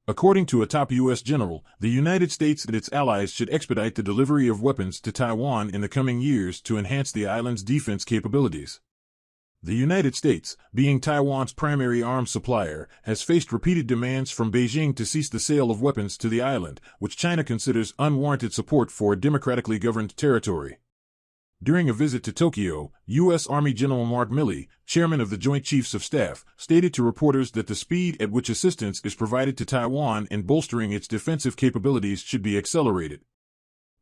According to a top U.S. general, the United States and its allies should expedite the delivery of weapons to Taiwan in the coming years to enhance the island's defense capabilities. The United States, being Taiwan's primary arms supplier, has faced repeated demands from Beijing to cease the sale of weapons to the island, which China considers unwarranted support for a democratically governed territory. During a visit to Tokyo, U.S. Army General Mark Milley, chairman of the Joint Chiefs of Staff, stated to reporters that the speed at which assistance is provided to Taiwan in bolstering its defensive capabilities should be accelerated.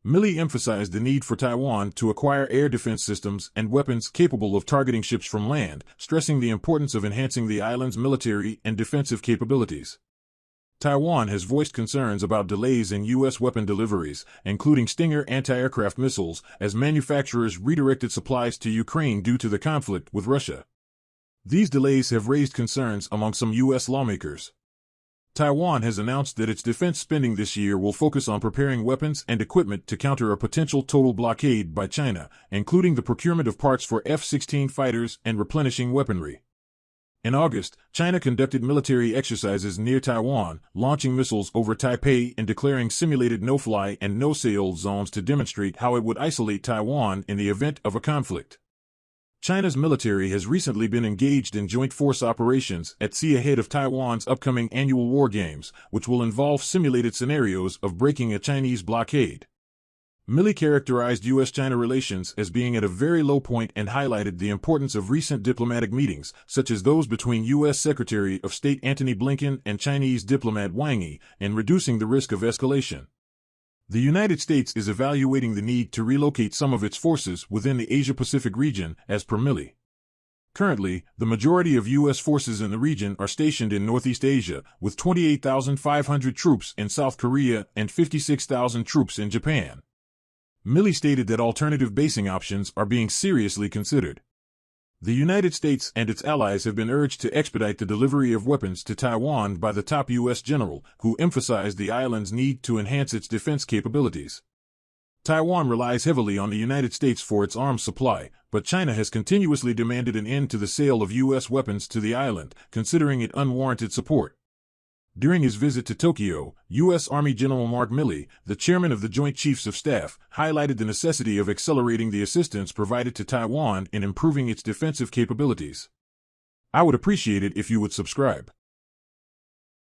Milley emphasized the need for Taiwan to acquire air defense systems and weapons capable of targeting ships from land, stressing the importance of enhancing the island's military and defensive capabilities. Taiwan has voiced concerns about delays in U.S. weapon deliveries, including Stinger anti-aircraft missiles, as manufacturers redirected supplies to Ukraine due to the conflict with Russia. These delays have raised concerns among some U.S. lawmakers. Taiwan has announced that its defense spending this year will focus on preparing weapons and equipment to counter a potential total blockade by China, including the procurement of parts for F-16 fighters and replenishing weaponry. In August, China conducted military exercises near Taiwan, launching missiles over Taipei and declaring simulated no-fly and no-sail zones to demonstrate how it would isolate Taiwan in the event of a conflict. China's military has recently been engaged in joint force operations at sea ahead of Taiwan's upcoming annual war games, which will involve simulated scenarios of breaking a Chinese blockade. Milley characterized U.S.-China relations as being at a very low point and highlighted the importance of recent diplomatic meetings, such as those between U.S. Secretary of State Antony Blinken and Chinese diplomat Wang Yi, in reducing the risk of escalation. The United States is evaluating the need to relocate some of its forces within the Asia-Pacific region, as per Milley. Currently, the majority of U.S. forces in the region are stationed in Northeast Asia, with 28,500 troops in South Korea and 56,000 troops in Japan. Milley stated that alternative basing options are being seriously considered. The United States and its allies have been urged to expedite the delivery of weapons to Taiwan by the top U.S. general, who emphasized the island's need to enhance its defense capabilities. Taiwan relies heavily on the United States for its arms supply, but China has continuously demanded an end to the sale of U.S. weapons to the island, considering it unwarranted support. During his visit to Tokyo, U.S. Army General Mark Milley, the chairman of the Joint Chiefs of Staff, highlighted the necessity of accelerating the assistance provided to Taiwan in improving its defensive capabilities. I would appreciate it if you would subscribe.